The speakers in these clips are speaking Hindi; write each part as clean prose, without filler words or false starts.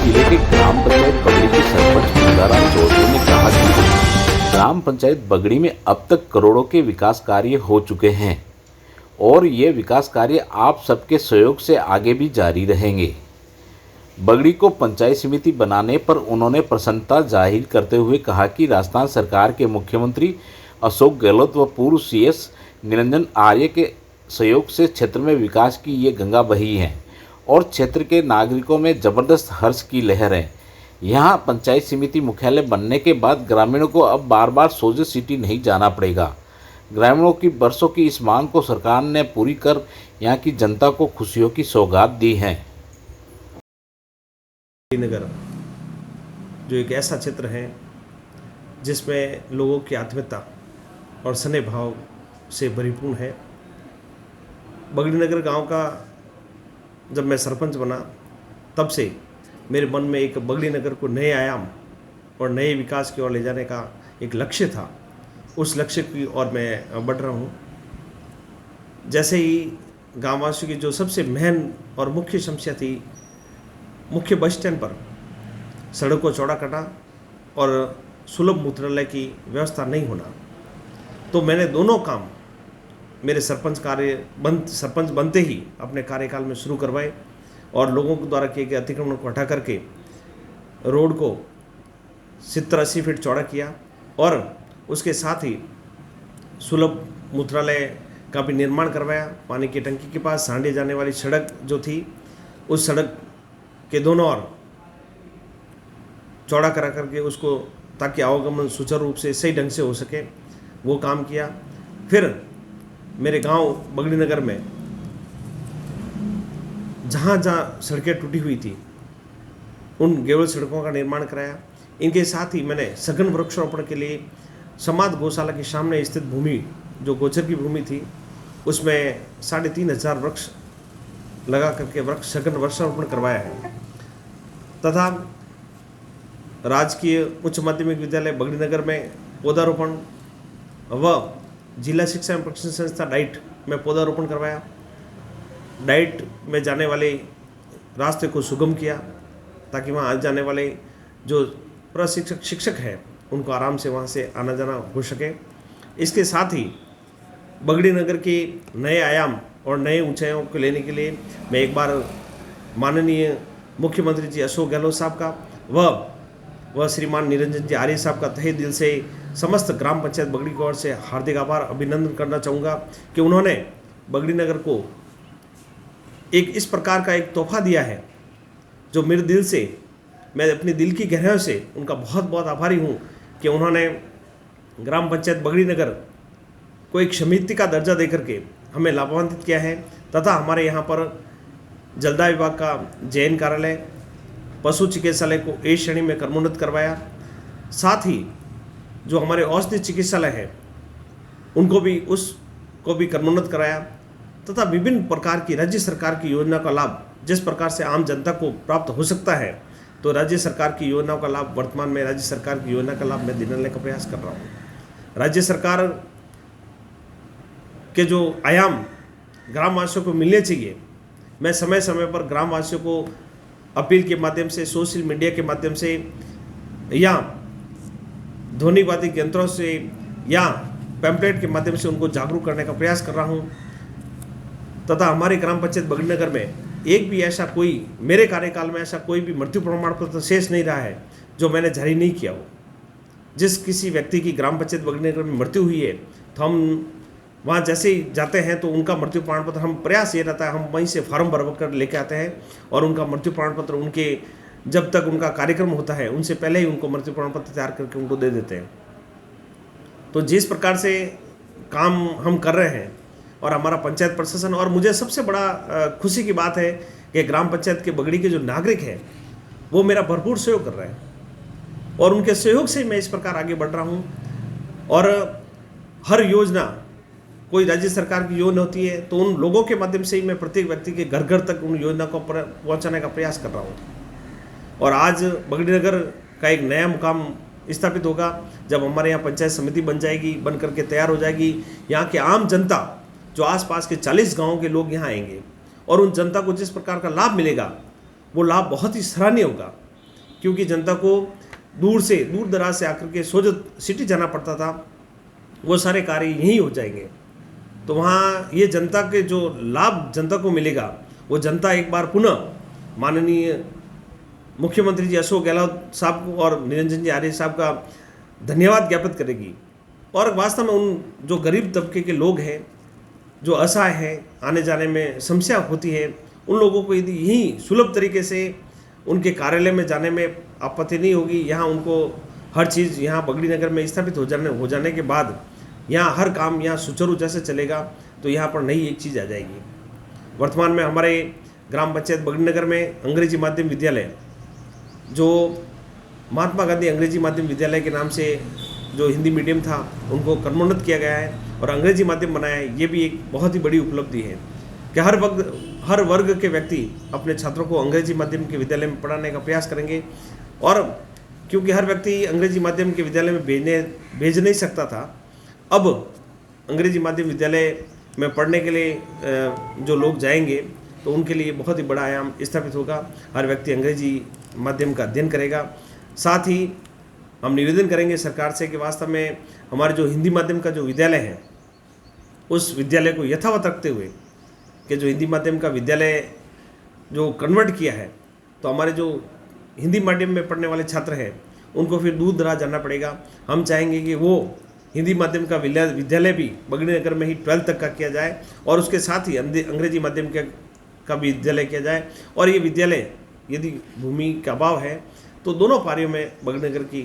जिले के ग्राम पंचायत बगड़ी के सरपंच गंगाराम चौधरी ने कहा कि ग्राम पंचायत बगड़ी में अब तक करोड़ों के विकास कार्य हो चुके हैं और ये विकास कार्य आप सबके सहयोग से आगे भी जारी रहेंगे। बगड़ी को पंचायत समिति बनाने पर उन्होंने प्रसन्नता जाहिर करते हुए कहा कि राजस्थान सरकार के मुख्यमंत्री अशोक गहलोत व पूर्व सीएस निरंजन आर्य के सहयोग से क्षेत्र में विकास की ये गंगा बही है और क्षेत्र के नागरिकों में जबरदस्त हर्ष की लहर है। यहाँ पंचायत समिति मुख्यालय बनने के बाद ग्रामीणों को अब बार बार सोजो सिटी नहीं जाना पड़ेगा। ग्रामीणों की बरसों की इस मांग को सरकार ने पूरी कर यहाँ की जनता को खुशियों की सौगात दी है। नगर जो एक ऐसा क्षेत्र है जिसमें लोगों की आत्मीयता और स्नेह भाव से परिपूर्ण है। बगड़ी नगर गांव का जब मैं सरपंच बना तब से मेरे मन में एक बगड़ी नगर को नए आयाम और नए विकास की ओर ले जाने का एक लक्ष्य था। उस लक्ष्य की ओर मैं बढ़ रहा हूँ। जैसे ही गाँववासियों की जो सबसे मेन और मुख्य समस्या थी, मुख्य बस स्टैंड पर सड़क को चौड़ा करना और सुलभ मूत्रालय की व्यवस्था नहीं होना, तो मैंने दोनों काम मेरे सरपंच बनते ही अपने कार्यकाल में शुरू करवाए और लोगों के द्वारा किए गए अतिक्रमण को हटा करके रोड को 70-80 फीट चौड़ा किया और उसके साथ ही सुलभ मूत्रालय का भी निर्माण करवाया। पानी की टंकी के पास सांडे जाने वाली सड़क जो थी, उस सड़क के दोनों ओर चौड़ा करा करके उसको, ताकि आवागमन सुचारू रूप से सही ढंग से हो सके, वो काम किया। फिर मेरे गांव बगड़ी नगर में जहाँ जहाँ सड़कें टूटी हुई थी उन गेवल सड़कों का निर्माण कराया। इनके साथ ही मैंने सघन वृक्षारोपण के लिए समाज गौशाला के सामने स्थित भूमि, जो गोचर की भूमि थी, उसमें 3500 वृक्ष लगा करके सघन वृक्षारोपण करवाया है। तथा राजकीय उच्च माध्यमिक विद्यालय बगड़ी नगर में पौधारोपण व जिला शिक्षा एवं प्रशिक्षण संस्था डाइट में पौधारोपण करवाया। डाइट में जाने वाले रास्ते को सुगम किया ताकि वहाँ आ जाने वाले जो प्रशिक्षक शिक्षक हैं उनको आराम से वहाँ से आना जाना हो सके। इसके साथ ही बगड़ी नगर के नए आयाम और नए ऊंचाइयों को लेने के लिए मैं एक बार माननीय मुख्यमंत्री जी अशोक गहलोत साहब का व श्रीमान निरंजन जी आर्य साहब का तहे दिल से समस्त ग्राम पंचायत बगड़ी की ओर से हार्दिक आभार अभिनंदन करना चाहूँगा कि उन्होंने बगड़ी नगर को एक इस प्रकार का एक तोहफा दिया है जो मेरे दिल से, मैं अपने दिल की गहराइयों से उनका बहुत बहुत आभारी हूँ कि उन्होंने ग्राम पंचायत बगड़ी नगर को एक समिति का दर्जा देकर के हमें लाभान्वित किया है। तथा हमारे यहाँ पर जलदाय विभाग का जैन कार्यालय, पशु चिकित्सालय को ए श्रेणी में क्रमोन्नत करवाया। साथ ही जो हमारे औषधि चिकित्सालय हैं उनको भी क्रमोन्नत कराया। तथा विभिन्न प्रकार की राज्य सरकार की योजना का लाभ जिस प्रकार से आम जनता को प्राप्त हो सकता है, तो राज्य सरकार की योजनाओं का लाभ, वर्तमान में राज्य सरकार की योजना का लाभ मैं दिलाने का प्रयास कर रहा हूँ। राज्य सरकार के जो आयाम ग्रामवासियों को मिलने चाहिए, मैं समय समय पर ग्रामवासियों को अपील के माध्यम से, सोशल मीडिया के माध्यम से या ध्वनिवादी यंत्रों से या पैम्पलेट के माध्यम से उनको जागरूक करने का प्रयास कर रहा हूं। तथा हमारे ग्राम पंचायत बगड़ी नगर में एक भी ऐसा कोई, मेरे कार्यकाल में ऐसा कोई भी मृत्यु प्रमाण पत्र शेष नहीं रहा है जो मैंने जारी नहीं किया हो। जिस किसी व्यक्ति की ग्राम पंचायत बगड़ी नगर में मृत्यु हुई है तो हम वहाँ जैसे ही जाते हैं तो उनका मृत्यु प्रमाण पत्र, हम प्रयास ये रहता है हम वहीं से फॉर्म भर कर लेके आते हैं और उनका मृत्यु प्रमाण पत्र उनके जब तक उनका कार्यक्रम होता है उनसे पहले ही उनको मृत्यु प्रमाण पत्र तैयार करके उनको दे देते हैं। तो जिस प्रकार से काम हम कर रहे हैं और हमारा पंचायत प्रशासन, और मुझे सबसे बड़ा खुशी की बात है कि ग्राम पंचायत के बगड़ी के जो नागरिक हैं वो मेरा भरपूर सहयोग कर रहे हैं और उनके सहयोग से मैं इस प्रकार आगे बढ़ रहा हूँ। और हर योजना, कोई राज्य सरकार की योजना होती है तो उन लोगों के माध्यम से ही मैं प्रत्येक व्यक्ति के घर घर तक उन योजना को पहुंचाने का प्रयास कर रहा हूं। और आज बगड़ी नगर का एक नया मुकाम स्थापित होगा जब हमारे यहाँ पंचायत समिति बन जाएगी, बन करके तैयार हो जाएगी। यहाँ के आम जनता, जो आसपास के 40 गाँव के लोग यहाँ आएंगे और उन जनता को जिस प्रकार का लाभ मिलेगा वो लाभ बहुत ही सराहनीय होगा। क्योंकि जनता को दूर दराज से आकर के सोजत सिटी जाना पड़ता था, वो सारे कार्य यहीं हो जाएंगे। तो वहाँ ये जनता के जो लाभ जनता को मिलेगा, वो जनता एक बार पुनः माननीय मुख्यमंत्री जी अशोक गहलोत साहब को और निरंजन जी आर्य साहब का धन्यवाद ज्ञापित करेगी। और वास्तव में उन जो गरीब तबके के लोग हैं, जो असहाय हैं, आने जाने में समस्या होती है, उन लोगों को यदि यहीं सुलभ तरीके से उनके कार्यालय में जाने में आपत्ति नहीं होगी, यहाँ उनको हर चीज़ यहाँ बगड़ी नगर में स्थापित हो जाने के बाद यहाँ हर काम यहाँ सुचारू जैसे चलेगा, तो यहाँ पर नई एक चीज़ आ जाएगी। वर्तमान में हमारे ग्राम पंचायत बगड़ी नगर में अंग्रेजी माध्यम विद्यालय, जो महात्मा गांधी अंग्रेजी माध्यम विद्यालय के नाम से जो हिंदी मीडियम था, उनको कर्मोन्नत किया गया है और अंग्रेजी माध्यम बनाया है। ये भी एक बहुत ही बड़ी उपलब्धि है कि हर वर्ग के व्यक्ति अपने छात्रों को अंग्रेजी माध्यम के विद्यालय में पढ़ाने का प्रयास करेंगे। और क्योंकि हर व्यक्ति अंग्रेजी माध्यम के विद्यालय में भेज नहीं सकता था, अब अंग्रेजी माध्यम विद्यालय में पढ़ने के लिए जो लोग जाएंगे, तो उनके लिए बहुत ही बड़ा आयाम स्थापित होगा। हर व्यक्ति अंग्रेजी माध्यम का अध्ययन करेगा। साथ ही हम निवेदन करेंगे सरकार से कि वास्तव में हमारे जो हिंदी माध्यम का जो विद्यालय है, उस विद्यालय को यथावत रखते हुए कि जो हिंदी माध्यम का विद्यालय जो कन्वर्ट किया है, तो हमारे जो हिंदी माध्यम में पढ़ने वाले छात्र हैं, उनको फिर दूर दराज जाना पड़ेगा। हम चाहेंगे कि वो हिंदी माध्यम का विद्यालय भी बगड़ी नगर में ही 12th तक का किया जाए और उसके साथ ही अंग्रेजी माध्यम का विद्यालय किया जाए। और ये विद्यालय यदि भूमि का अभाव है, तो दोनों पारियों में बगड़ी नगर की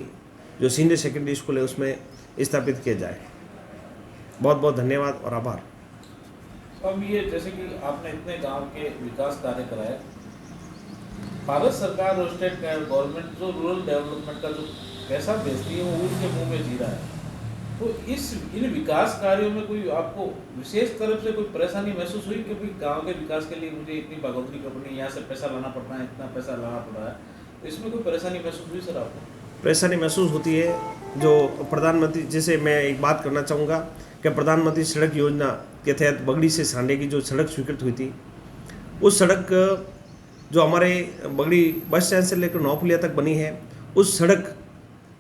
जो सीनियर सेकेंडरी स्कूल है उसमें स्थापित किया जाए। बहुत बहुत धन्यवाद और आभार। अब ये जैसे कि आपने इतने गांव के विकास कार्य कराए, भारत सरकार और स्टेट गवर्नमेंट जो रूरल डेवलपमेंट का जो पैसा भेजती है, वो उनके मुंह में जी रहा है। तो इन विकास कार्यों में कोई आपको विशेष तरफ से कोई परेशानी महसूस हुई कि भाई गाँव के विकास के लिए मुझे इतनी भागोदरी करनी, यहाँ से पैसा लाना पड़ रहा है, इतना पैसा लाना पड़ रहा है, तो इसमें कोई परेशानी महसूस हुई सर आपको? परेशानी महसूस होती है। जो प्रधानमंत्री, जैसे मैं एक बात करना चाहूँगा कि प्रधानमंत्री सड़क योजना के तहत बगड़ी से सांडे की जो सड़क स्वीकृत हुई थी, उस सड़क जो हमारे बगड़ी बस स्टैंड से लेकर नौपुलिया तक बनी है, उस सड़क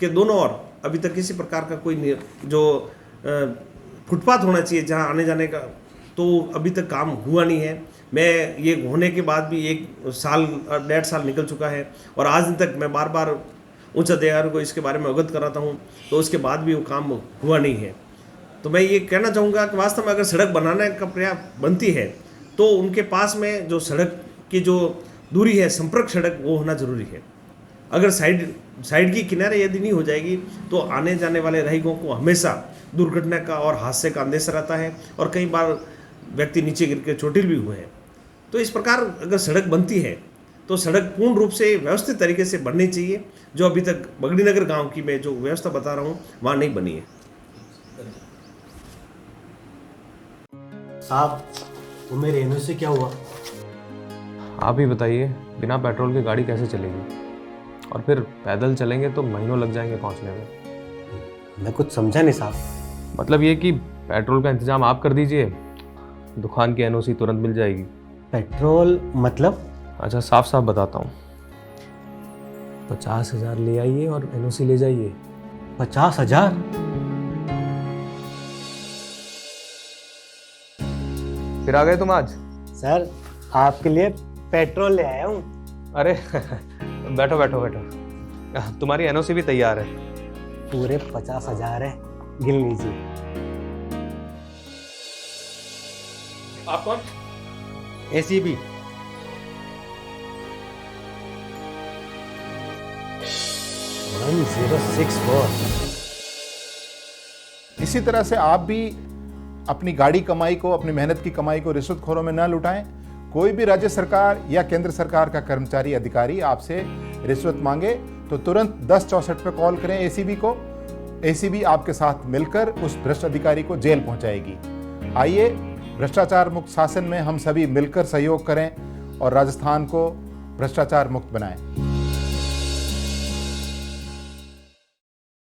के दोनों ओर अभी तक किसी प्रकार का कोई जो फुटपाथ होना चाहिए जहाँ आने जाने का, तो अभी तक काम हुआ नहीं है। मैं ये होने के बाद भी 1 साल 1.5 साल निकल चुका है और आज दिन तक मैं बार बार उच्च अधिकारियों को इसके बारे में अवगत कराता हूँ, तो उसके बाद भी वो काम हुआ नहीं है। तो मैं ये कहना चाहूँगा कि वास्तव में अगर सड़क बनाने का प्रयास बनती है, तो उनके पास में जो सड़क की जो दूरी है, संपर्क सड़क, वो होना ज़रूरी है। अगर साइड की किनारे यदि नहीं हो जाएगी, तो आने जाने वाले रहीगों को हमेशा दुर्घटना का और हादसे का अंदेशा रहता है और कई बार व्यक्ति नीचे गिर के चोटिल भी हुए हैं। तो इस प्रकार अगर सड़क बनती है, तो सड़क पूर्ण रूप से व्यवस्थित तरीके से बननी चाहिए, जो अभी तक बगड़ी नगर गांव की मैं जो व्यवस्था बता रहा हूँ, वहाँ नहीं बनी है। साहब, तुम्हें रेनू से क्या हुआ? आप ही बताइए, बिना पेट्रोल की गाड़ी कैसे चलेगी? और फिर पैदल चलेंगे तो महीनों लग जाएंगे पहुंचने में। मैं कुछ समझा नहीं साहब। मतलब ये कि पेट्रोल का इंतजाम आप कर दीजिए, दुकान की एनओसी तुरंत मिल जाएगी। पेट्रोल मतलब? अच्छा, साफ साफ बताता हूँ, 50,000 ले आइए और एनओसी ले जाइए। 50,000? फिर आ गए तुम आज? सर, आपके लिए पेट्रोल ले आया हूँ। अरे बैठो बैठो बैठो, तुम्हारी एनओसी भी तैयार है। पूरे 50,000 है, गिन लीजिए। आप कौन? एसीबी। इसी तरह से आप भी अपनी गाड़ी कमाई को, अपनी मेहनत की कमाई को रिश्वतखोरों में न लुटाएं। कोई भी राज्य सरकार या केंद्र सरकार का कर्मचारी अधिकारी आपसे रिश्वत मांगे तो तुरंत 1064 पे कॉल करें एसीबी को। एसीबी आपके साथ मिलकर उस भ्रष्ट अधिकारी को जेल पहुंचाएगी। आइए, भ्रष्टाचार मुक्त शासन में हम सभी मिलकर सहयोग करें और राजस्थान को भ्रष्टाचार मुक्त बनाएं।